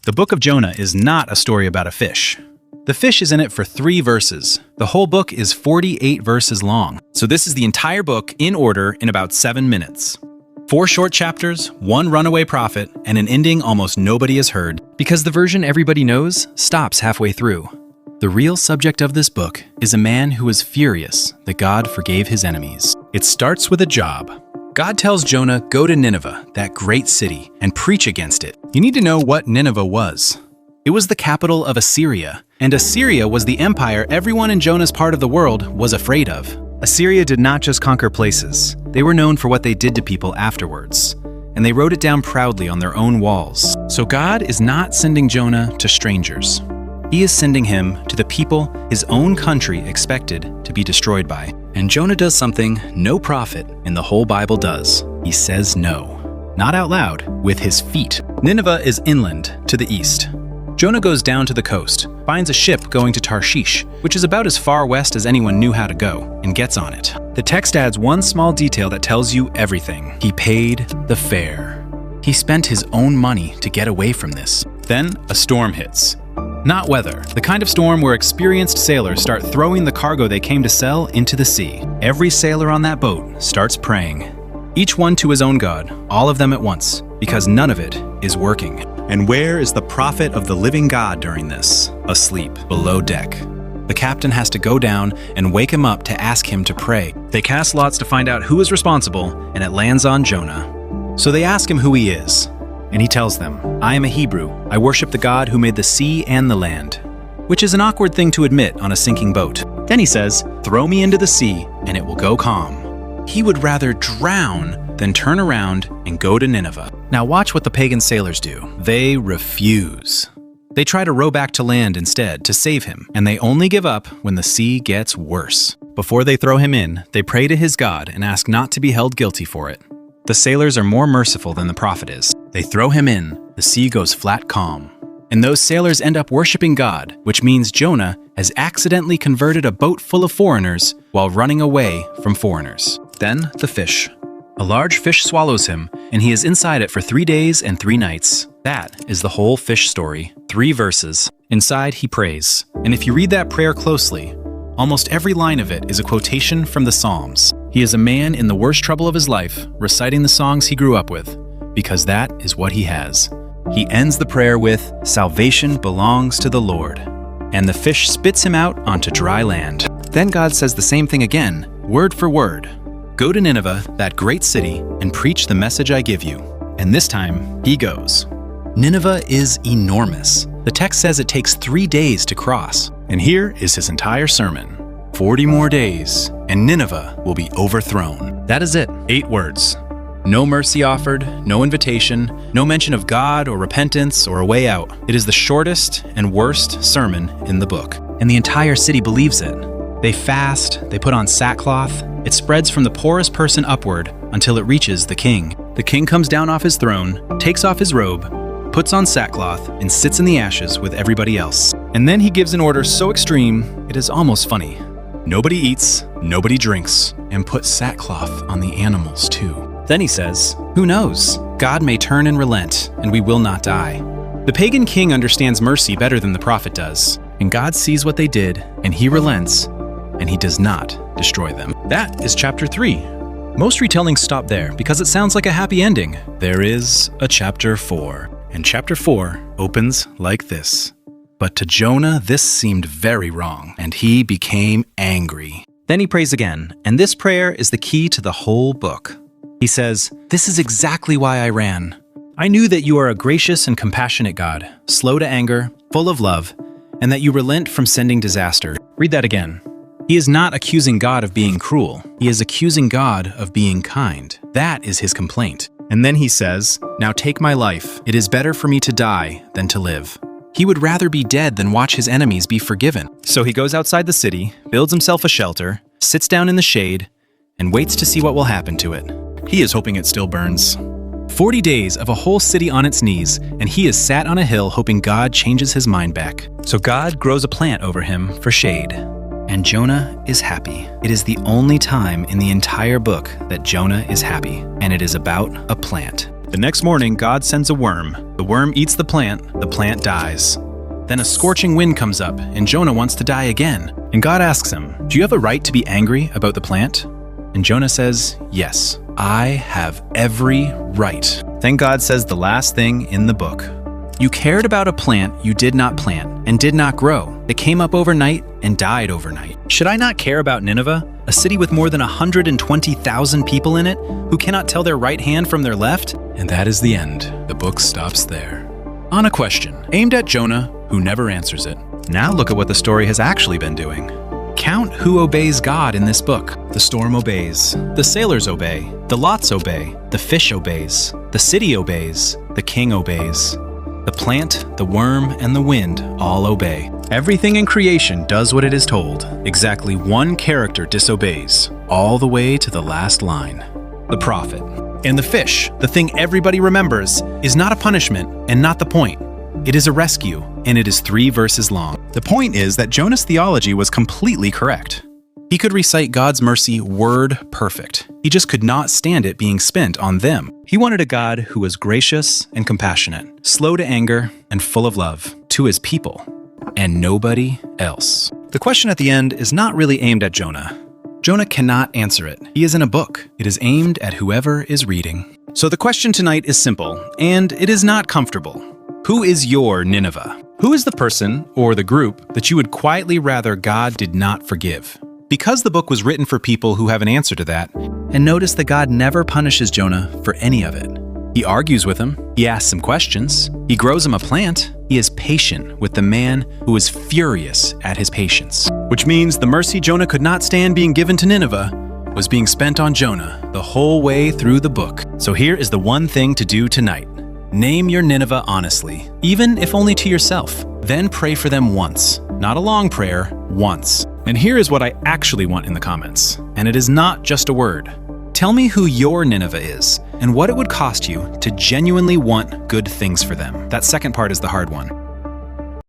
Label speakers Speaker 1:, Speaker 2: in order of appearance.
Speaker 1: The book of Jonah is not a story about a fish. The fish is in it for 3 verses. The whole book is 48 verses long. So this is the entire book in order in about 7 minutes. 4 short chapters, 1 runaway prophet, and an ending almost nobody has heard, because the version everybody knows stops halfway through. The real subject of this book is a man who was furious that God forgave his enemies. It starts with a job. God tells Jonah, go to Nineveh, that great city, and preach against it. You need to know what Nineveh was. It was the capital of Assyria, and Assyria was the empire everyone in Jonah's part of the world was afraid of. Assyria did not just conquer places. They were known for what they did to people afterwards, and they wrote it down proudly on their own walls. So God is not sending Jonah to strangers. He is sending him to the people his own country expected to be destroyed by. And Jonah does something no prophet in the whole Bible does. He says no. Not out loud, with his feet. Nineveh is inland, to the east. Jonah goes down to the coast, finds a ship going to Tarshish, which is about as far west as anyone knew how to go, and gets on it. The text adds one small detail that tells you everything. He paid the fare. He spent his own money to get away from this. Then a storm hits. Not weather, the kind of storm where experienced sailors start throwing the cargo they came to sell into the sea. Every sailor on that boat starts praying. Each one to his own God, all of them at once, because none of it is working. And where is the prophet of the living God during this? Asleep, below deck. The captain has to go down and wake him up to ask him to pray. They cast lots to find out who is responsible, and it lands on Jonah. So they ask him who he is, and he tells them, I am a Hebrew. I worship the God who made the sea and the land, which is an awkward thing to admit on a sinking boat. Then he says, throw me into the sea, and it will go calm. He would rather drown than turn around and go to Nineveh. Now watch what the pagan sailors do. They refuse. They try to row back to land instead to save him, and they only give up when the sea gets worse. Before they throw him in, they pray to his God and ask not to be held guilty for it. The sailors are more merciful than the prophet is. They throw him in, the sea goes flat calm. And those sailors end up worshiping God, which means Jonah has accidentally converted a boat full of foreigners while running away from foreigners. Then the fish. A large fish swallows him, and he is inside it for 3 days and 3 nights. That is the whole fish story. 3 verses. Inside, he prays. And if you read that prayer closely, almost every line of it is a quotation from the Psalms. He is a man in the worst trouble of his life, reciting the songs he grew up with, because that is what he has. He ends the prayer with, salvation belongs to the Lord. And the fish spits him out onto dry land. Then God says the same thing again, word for word. Go to Nineveh, that great city, and preach the message I give you. And this time, he goes. Nineveh is enormous. The text says it takes 3 days to cross. And here is his entire sermon. 40 more days, and Nineveh will be overthrown. That is it. 8 words. No mercy offered, no invitation, no mention of God or repentance or a way out. It is the shortest and worst sermon in the book. And the entire city believes it. They fast, they put on sackcloth. It spreads from the poorest person upward until it reaches the king. The king comes down off his throne, takes off his robe, puts on sackcloth, and sits in the ashes with everybody else. And then he gives an order so extreme, it is almost funny. Nobody eats, nobody drinks, and put sackcloth on the animals too. Then he says, who knows? God may turn and relent, and we will not die. The pagan king understands mercy better than the prophet does, and God sees what they did, and he relents, and he does not destroy them. That is chapter 3. Most retellings stop there because it sounds like a happy ending. There is a chapter 4, and chapter 4 opens like this. But to Jonah, this seemed very wrong, and he became angry. Then he prays again, and this prayer is the key to the whole book. He says, this is exactly why I ran. I knew that you are a gracious and compassionate God, slow to anger, full of love, and that you relent from sending disaster. Read that again. He is not accusing God of being cruel. He is accusing God of being kind. That is his complaint. And then he says, now take my life. It is better for me to die than to live. He would rather be dead than watch his enemies be forgiven. So he goes outside the city, builds himself a shelter, sits down in the shade, and waits to see what will happen to it. He is hoping it still burns. 40 days of a whole city on its knees, and he is sat on a hill hoping God changes his mind back. So God grows a plant over him for shade. And Jonah is happy. It is the only time in the entire book that Jonah is happy, and it is about a plant. The next morning, God sends a worm. The worm eats the plant dies. Then a scorching wind comes up, and Jonah wants to die again. And God asks him, "Do you have a right to be angry about the plant?" And Jonah says, "Yes, I have every right." Then God says the last thing in the book. "You cared about a plant you did not plant and did not grow. It came up overnight and died overnight. Should I not care about Nineveh, a city with more than 120,000 people in it who cannot tell their right hand from their left?" And that is the end. The book stops there. On a question aimed at Jonah, who never answers it. Now look at what the story has actually been doing. Count who obeys God in this book. The storm obeys. The sailors obey. The lots obey. The fish obeys. The city obeys. The king obeys. The plant, the worm, and the wind all obey. Everything in creation does what it is told. Exactly one character disobeys, all the way to the last line. The prophet. And the fish, the thing everybody remembers, is not a punishment and not the point. It is a rescue, and it is 3 verses long. The point is that Jonah's theology was completely correct. He could recite God's mercy word perfect. He just could not stand it being spent on them. He wanted a God who was gracious and compassionate, slow to anger, and full of love to his people, and nobody else. The question at the end is not really aimed at Jonah. Jonah cannot answer it. He is in a book. It is aimed at whoever is reading. So the question tonight is simple, and it is not comfortable. Who is your Nineveh? Who is the person or the group that you would quietly rather God did not forgive? Because the book was written for people who have an answer to that, and notice that God never punishes Jonah for any of it. He argues with him, he asks him questions, he grows him a plant, he is patient with the man who is furious at his patience. Which means the mercy Jonah could not stand being given to Nineveh was being spent on Jonah the whole way through the book. So here is the one thing to do tonight. Name your Nineveh honestly, even if only to yourself. Then pray for them once. Not a long prayer, once. And here is what I actually want in the comments. And it is not just a word. Tell me who your Nineveh is and what it would cost you to genuinely want good things for them. That second part is the hard one.